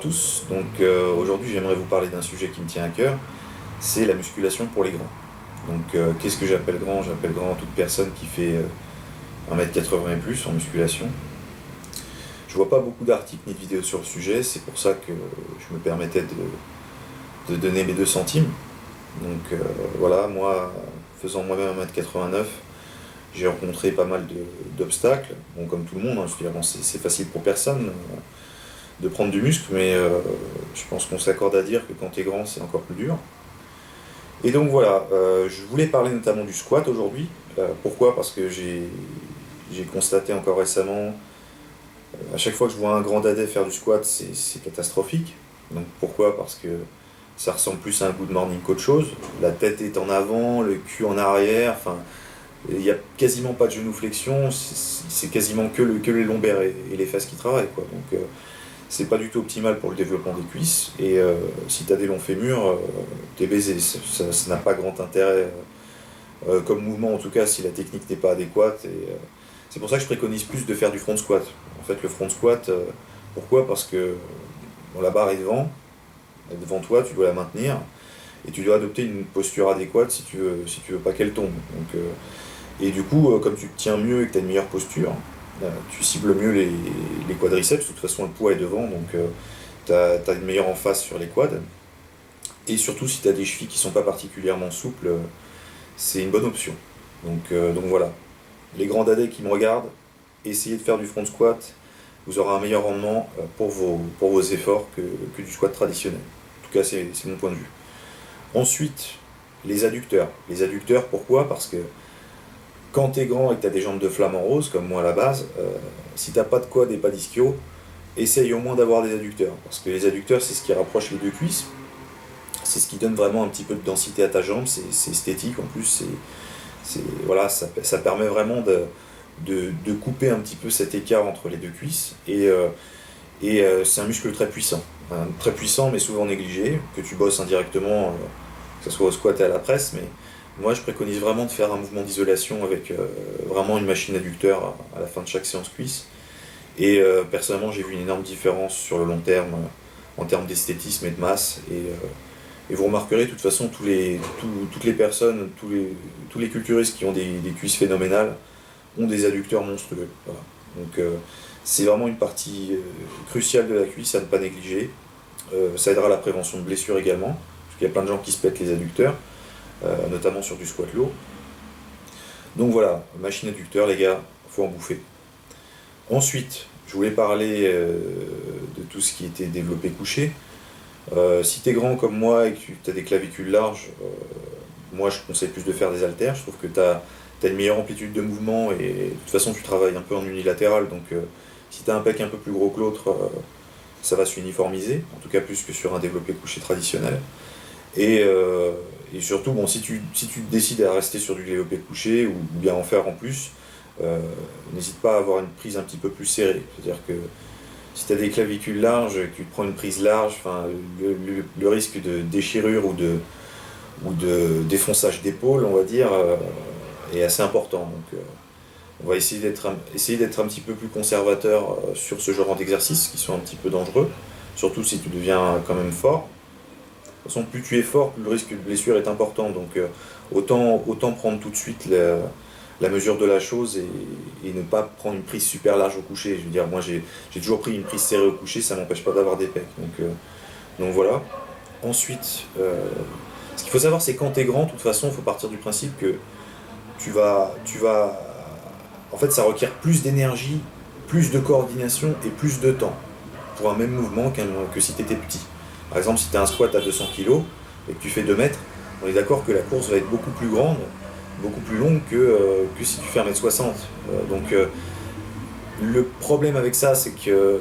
Bonjour à tous, aujourd'hui j'aimerais vous parler d'un sujet qui me tient à cœur, c'est la musculation pour les grands. Qu'est-ce que j'appelle grand? J'appelle grand toute personne qui fait 1m80 et plus en musculation. Je vois pas beaucoup d'articles ni de vidéos sur le sujet, c'est pour ça que je me permettais de donner mes 2 centimes. Voilà, moi, faisant moi-même 1m89, j'ai rencontré pas mal d'obstacles, bon, comme tout le monde, hein, je veux dire, bon, c'est facile pour personne de prendre du muscle, mais je pense qu'on s'accorde à dire que quand t'es grand, c'est encore plus dur. Et donc voilà, je voulais parler notamment du squat aujourd'hui. Pourquoi? Parce que j'ai constaté encore récemment, à chaque fois que je vois un grand dadais faire du squat, c'est catastrophique. Donc pourquoi? Parce que ça ressemble plus à un good morning qu'autre chose. La tête est en avant, le cul en arrière, enfin, il n'y a quasiment pas de genuflexion, c'est quasiment que les lombaires et les fesses qui travaillent, quoi. C'est pas du tout optimal pour le développement des cuisses. Et si tu as des longs fémurs, t'es baisé. Ça n'a pas grand intérêt comme mouvement, en tout cas, si la technique n'est pas adéquate. C'est pour ça que je préconise plus de faire du front squat. En fait, le front squat, pourquoi? Parce que bon, la barre est elle est devant toi, tu dois la maintenir. Et tu dois adopter une posture adéquate si tu veux pas qu'elle tombe. Et du coup, comme tu te tiens mieux et que tu as une meilleure posture, tu cibles mieux les quadriceps. De toute façon, le poids est devant, tu as une meilleure emphase sur les quads. Et surtout, si tu as des chevilles qui sont pas particulièrement souples, c'est une bonne option. Voilà. Les grands dadais qui me regardent, essayez de faire du front squat. Vous aurez un meilleur rendement pour vos efforts que du squat traditionnel. En tout cas, c'est mon point de vue. Ensuite, les adducteurs. Les adducteurs, pourquoi? Parce que quand t'es grand et que t'as des jambes de flamant rose, comme moi à la base, si t'as pas de quad et pas d'ischio, essaye au moins d'avoir des adducteurs. Parce que les adducteurs, c'est ce qui rapproche les deux cuisses. C'est ce qui donne vraiment un petit peu de densité à ta jambe. C'est esthétique en plus. Voilà, ça permet vraiment de couper un petit peu cet écart entre les deux cuisses. C'est un muscle très puissant. Très puissant, mais souvent négligé, que tu bosses indirectement, que ce soit au squat et à la presse. Mais moi, je préconise vraiment de faire un mouvement d'isolation avec vraiment une machine adducteur à la fin de chaque séance cuisse. Personnellement, j'ai vu une énorme différence sur le long terme en termes d'esthétisme et de masse. Et vous remarquerez, de toute façon, toutes les personnes, tous les culturistes qui ont des cuisses phénoménales ont des adducteurs monstrueux. Voilà. C'est vraiment une partie cruciale de la cuisse à ne pas négliger. Ça aidera à la prévention de blessures également, parce qu'il y a plein de gens qui se pètent les adducteurs. Notamment sur du squat lourd. Donc voilà, machine adducteur, les gars, faut en bouffer. Ensuite, je voulais parler de tout ce qui était développé couché. Si t'es grand comme moi et que tu as des clavicules larges, moi je conseille plus de faire des haltères. Je trouve que t'as une meilleure amplitude de mouvement et de toute façon tu travailles un peu en unilatéral. Si t'as un pec un peu plus gros que l'autre, ça va s'uniformiser, en tout cas plus que sur un développé couché traditionnel. Et surtout, bon, si tu décides à rester sur du développé couché ou bien en faire en plus, n'hésite pas à avoir une prise un petit peu plus serrée. C'est-à-dire que si tu as des clavicules larges, que tu prends une prise large, le risque de déchirure ou de défonçage d'épaule, on va dire, est assez important. On va essayer d'être un petit peu plus conservateur sur ce genre d'exercices qui sont un petit peu dangereux, surtout si tu deviens quand même fort. De toute façon, plus tu es fort, plus le risque de blessure est important. Autant prendre tout de suite la mesure de la chose et ne pas prendre une prise super large au coucher. Je veux dire, moi j'ai toujours pris une prise serrée au coucher, ça m'empêche pas d'avoir des pecs. Voilà. Ensuite, ce qu'il faut savoir, c'est quand tu es grand, de toute façon, il faut partir du principe que tu vas. En fait, ça requiert plus d'énergie, plus de coordination et plus de temps pour un même mouvement que si tu étais petit. Par exemple, si tu as un squat à 200 kg et que tu fais 2 mètres, on est d'accord que la course va être beaucoup plus grande, beaucoup plus longue que si tu fais 1m60. Le problème avec ça, c'est que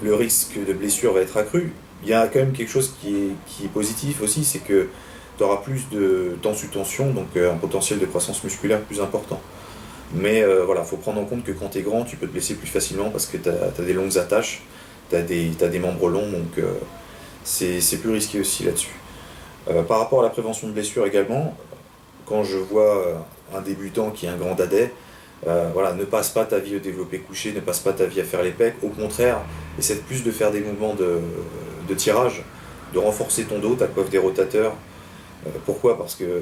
le risque de blessure va être accru. Il y a quand même quelque chose qui est positif aussi, c'est que tu auras plus de tension, donc un potentiel de croissance musculaire plus important. Mais voilà, il faut prendre en compte que quand tu es grand, tu peux te blesser plus facilement parce que tu as des longues attaches, tu as des membres longs, c'est plus risqué aussi là-dessus. Par rapport à la prévention de blessures également, quand je vois un débutant qui est un grand dadais, voilà, ne passe pas ta vie au développé couché, ne passe pas ta vie à faire les pecs. Au contraire, essaie plus de faire des mouvements de tirage, de renforcer ton dos, ta coiffe des rotateurs. Pourquoi? Parce que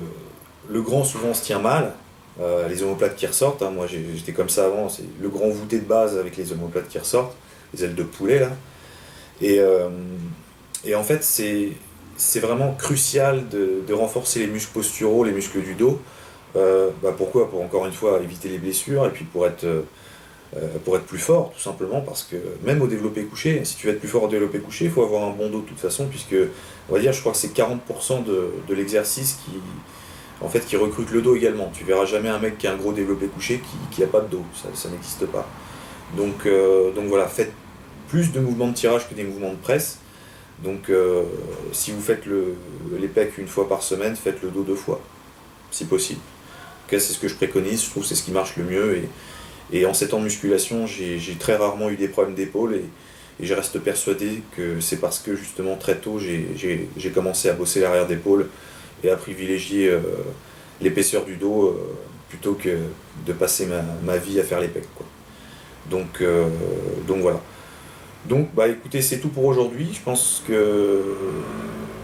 le grand souvent se tient mal, les omoplates qui ressortent, hein, moi j'étais comme ça avant, c'est le grand voûté de base avec les omoplates qui ressortent, les ailes de poulet là. Et, euh, et en fait c'est vraiment crucial de renforcer les muscles posturaux, les muscles du dos. Pourquoi? Pour encore une fois éviter les blessures et puis pour être plus fort, tout simplement, parce que même au développé couché, si tu veux être plus fort au développé couché, il faut avoir un bon dos de toute façon, puisque, on va dire, je crois que c'est 40% de l'exercice en fait, qui recrute le dos également. Tu verras jamais un mec qui a un gros développé couché qui a pas de dos, ça n'existe pas. Donc voilà, faites plus de mouvements de tirage que des mouvements de presse. Donc si vous faites les pecs une fois par semaine, faites le dos 2 fois, si possible. En tout cas, c'est ce que je préconise, je trouve que c'est ce qui marche le mieux. Et en 7 ans de musculation, j'ai très rarement eu des problèmes d'épaule et je reste persuadé que c'est parce que justement très tôt j'ai commencé à bosser l'arrière d'épaule et à privilégier l'épaisseur du dos plutôt que de passer ma vie à faire les pecs, quoi. Donc voilà. Donc bah écoutez, c'est tout pour aujourd'hui. Je pense que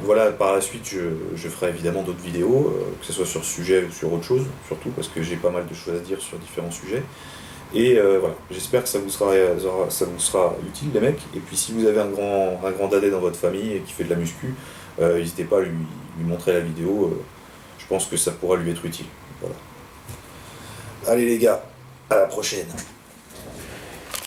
voilà, par la suite je ferai évidemment d'autres vidéos, que ce soit sur ce sujet ou sur autre chose, surtout parce que j'ai pas mal de choses à dire sur différents sujets. Et voilà, j'espère que ça vous sera utile les mecs. Et puis si vous avez un grand dadais dans votre famille et qui fait de la muscu, n'hésitez pas à lui montrer la vidéo. Je pense que ça pourra lui être utile. Voilà. Allez les gars, à la prochaine.